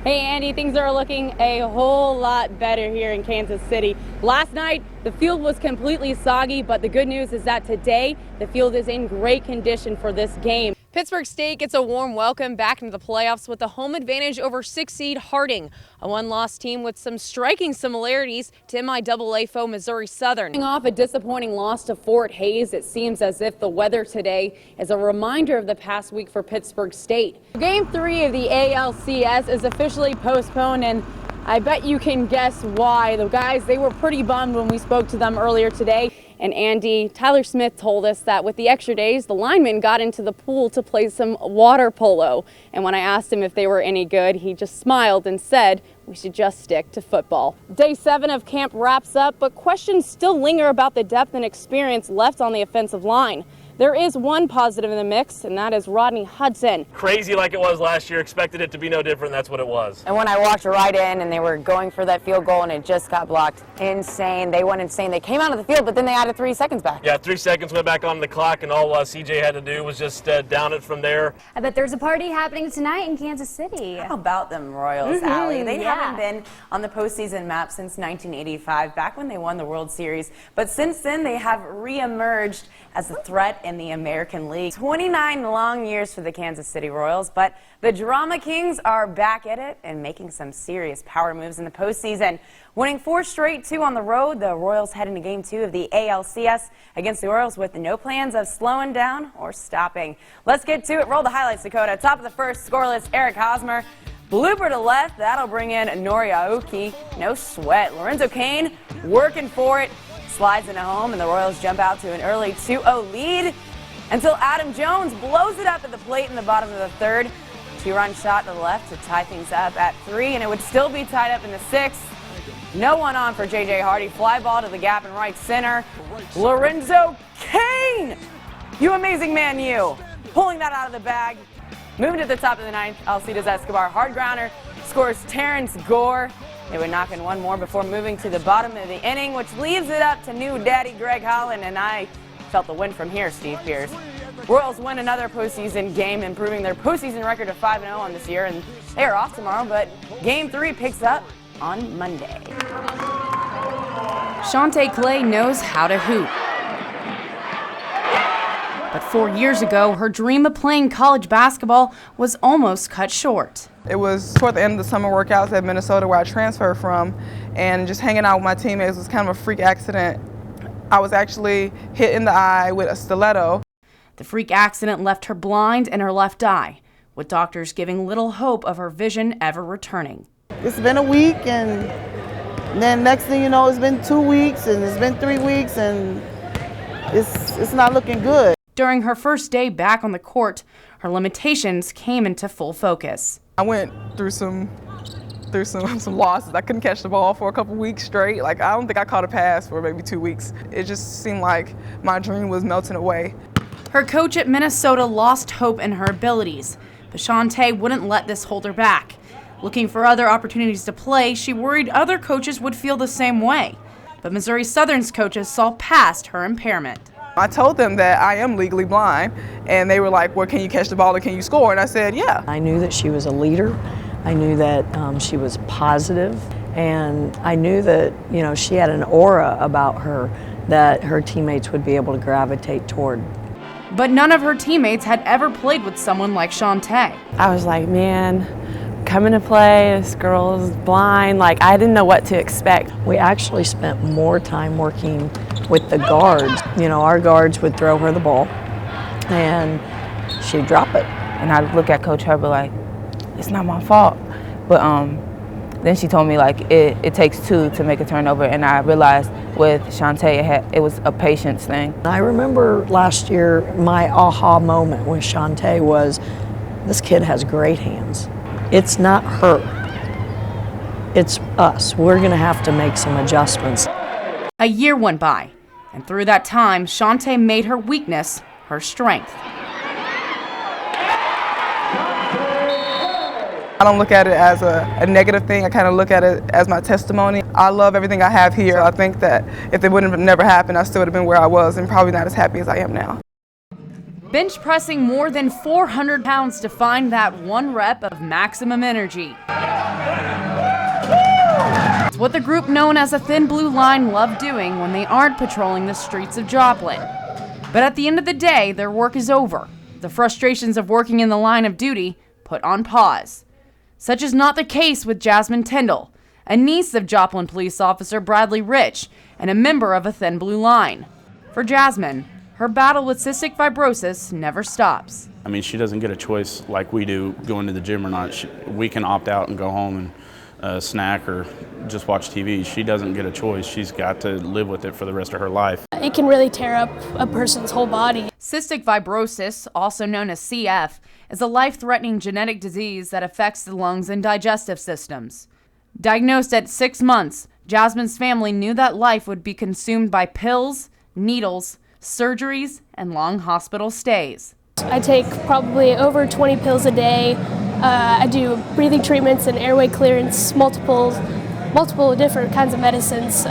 Hey Andy, things are looking a whole lot better here in Kansas City. Last night, the field was completely soggy, but the good news is that today, the field is in great condition for this game. Pittsburg State gets a warm welcome back into the playoffs with a home advantage over 6 seed Harding, a one-loss team with some striking similarities to MIAA foe Missouri Southern. Coming off a disappointing loss to Fort Hays, it seems as if the weather today is a reminder of the past week for Pittsburg State. Game 3 of the ALCS is officially postponed, and I bet you can guess why. The guys, they were pretty bummed when we spoke to them earlier today. And Andy, Tyler Smith told us that with the extra days, the linemen got into the pool to play some water polo. And when I asked him if they were any good, he just smiled and said, we should just stick to football. Day 7 of camp wraps up, but questions still linger about the depth and experience left on the offensive line. There is one positive in the mix, and that is Rodney Hudson. Crazy like it was last year, expected it to be no different, that's what it was. And when I walked right in and they were going for that field goal and it just got blocked, insane. They went insane. They came out of the field, but then they added 3 seconds back. Yeah, 3 seconds went back on the clock, and all CJ had to do was just down it from there. I bet there's a party happening tonight in Kansas City. How about them Royals, Allie? They haven't been on the postseason map since 1985, back when they won the World Series. But since then, they have reemerged as a threat in the American League. 29 long years for the Kansas City Royals, but the Drama Kings are back at it and making some serious power moves in the postseason. Winning 4 straight 2 on the road, the Royals head into Game 2 of the ALCS against the Orioles with no plans of slowing down or stopping. Let's get to it. Roll the highlights, Dakota. Top of the first, scoreless, Eric Hosmer. Blooper to left, that'll bring in Nori Aoki. No sweat. Lorenzo Cain working for it. Slides into home, and the Royals jump out to an early 2-0 lead until Adam Jones blows it up at the plate in the bottom of the third. 2-run shot to the left to tie things up at 3, and it would still be tied up in the 6th. No one on for J.J. Hardy. Fly ball to the gap in right center. Lorenzo Cain! You amazing man, you! Pulling that out of the bag. Moving to the top of the 9th, Alcides Escobar. Hard grounder scores Terrence Gore. They would knock in one more before moving to the bottom of the inning, which leaves it up to new daddy Greg Holland, and I felt the win from here, Steve Pierce. Royals win another postseason game, improving their postseason record of 5-0 on this year, and they are off tomorrow, but Game 3 picks up on Monday. Shante Clay knows how to hoop. But 4 years ago, her dream of playing college basketball was almost cut short. It was toward the end of the summer workouts at Minnesota where I transferred from, and just hanging out with my teammates was kind of a freak accident. I was actually hit in the eye with a stiletto. The freak accident left her blind in her left eye, with doctors giving little hope of her vision ever returning. It's been a week, and then next thing you know, it's been 2 weeks, and it's been 3 weeks, and it's not looking good. During her first day back on the court, her limitations came into full focus. I went through some losses. I couldn't catch the ball for a couple weeks straight. I don't think I caught a pass for maybe 2 weeks. It just seemed like my dream was melting away. Her coach at Minnesota lost hope in her abilities, but Shante wouldn't let this hold her back. Looking for other opportunities to play, she worried other coaches would feel the same way. But Missouri Southern's coaches saw past her impairment. I told them that I am legally blind, and they were like, well, can you catch the ball and can you score? And I said, yeah. I knew that she was a leader. I knew that she was positive, and I knew that, she had an aura about her that her teammates would be able to gravitate toward. But none of her teammates had ever played with someone like Shante. I was like, man, coming to play, this girl is blind. I didn't know what to expect. We actually spent more time working with the guards. Our guards would throw her the ball, and she'd drop it. And I'd look at Coach Herbert like, it's not my fault. But then she told me it takes 2 to make a turnover, and I realized with Shante it was a patience thing. I remember last year my aha moment with Shante was, this kid has great hands. It's not her, it's us. We're gonna have to make some adjustments. A year went by, and through that time, Shante made her weakness her strength. I don't look at it as a negative thing. I kind of look at it as my testimony. I love everything I have here. I think that if it would have never happened, I still would have been where I was and probably not as happy as I am now. bench pressing more than 400 pounds to find that one rep of maximum energy. It's what the group known as a Thin Blue Line love doing when they aren't patrolling the streets of Joplin. But at the end of the day, their work is over. The frustrations of working in the line of duty put on pause. Such is not the case with Jasmine Tyndall, a niece of Joplin police officer Bradley Rich and a member of a Thin Blue Line. For Jasmine, her battle with cystic fibrosis never stops. I mean, she doesn't get a choice like we do going to the gym or not. We can opt out and go home and snack or just watch TV. She doesn't get a choice. She's got to live with it for the rest of her life. It can really tear up a person's whole body. Cystic fibrosis, also known as CF, is a life-threatening genetic disease that affects the lungs and digestive systems. Diagnosed at 6 months, Jasmine's family knew that life would be consumed by pills, needles, surgeries, and long hospital stays. I take probably over 20 pills a day. I do breathing treatments and airway clearance, multiple different kinds of medicines,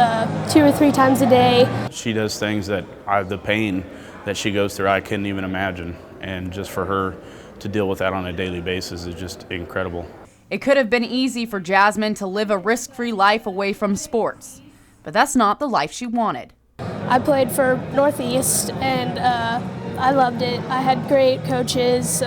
2 or 3 times a day. She does things that the pain that she goes through, I couldn't even imagine. And just for her to deal with that on a daily basis is just incredible. It could have been easy for Jasmine to live a risk-free life away from sports, but that's not the life she wanted. I played for Northeast and I loved it. I had great coaches,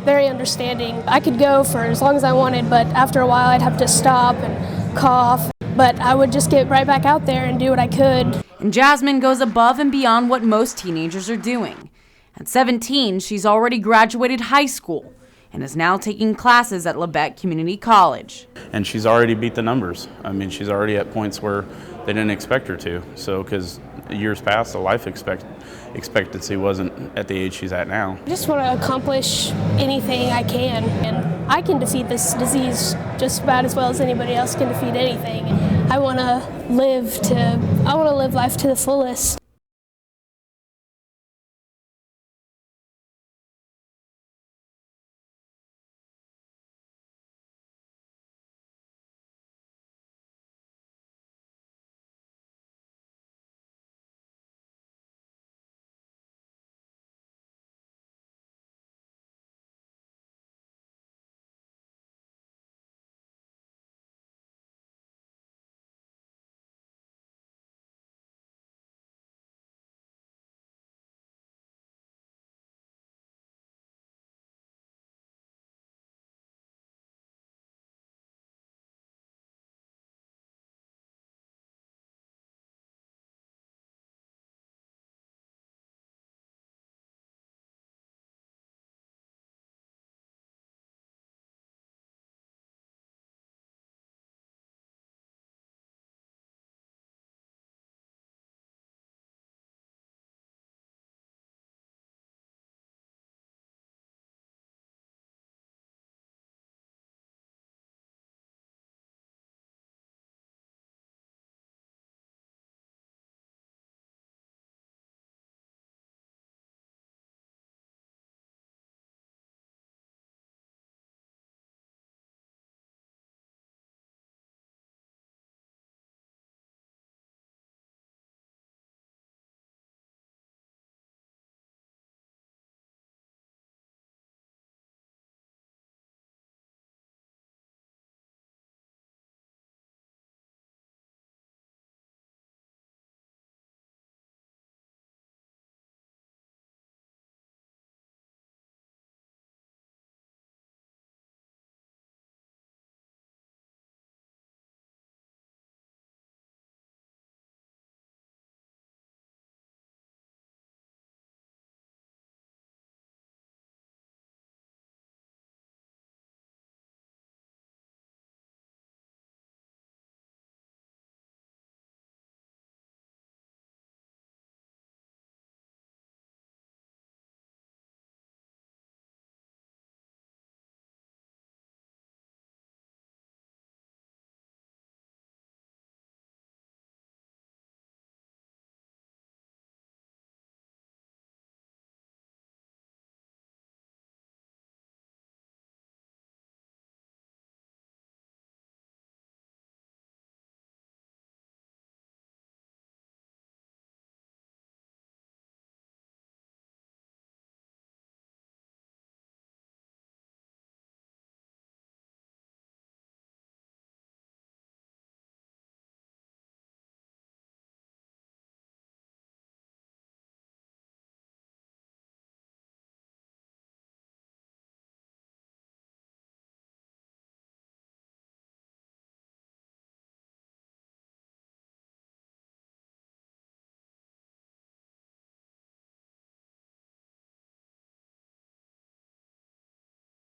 very understanding. I could go for as long as I wanted, but after a while I'd have to stop and cough. But I would just get right back out there and do what I could. And Jasmine goes above and beyond what most teenagers are doing. At 17, she's already graduated high school and is now taking classes at Lebec Community College. And she's already beat the numbers. I mean, she's already at points where they didn't expect her to. So, because years past, the life expectancy wasn't at the age she's at now. I just want to accomplish anything I can, and I can defeat this disease just about as well as anybody else can defeat anything. I want to live life to the fullest.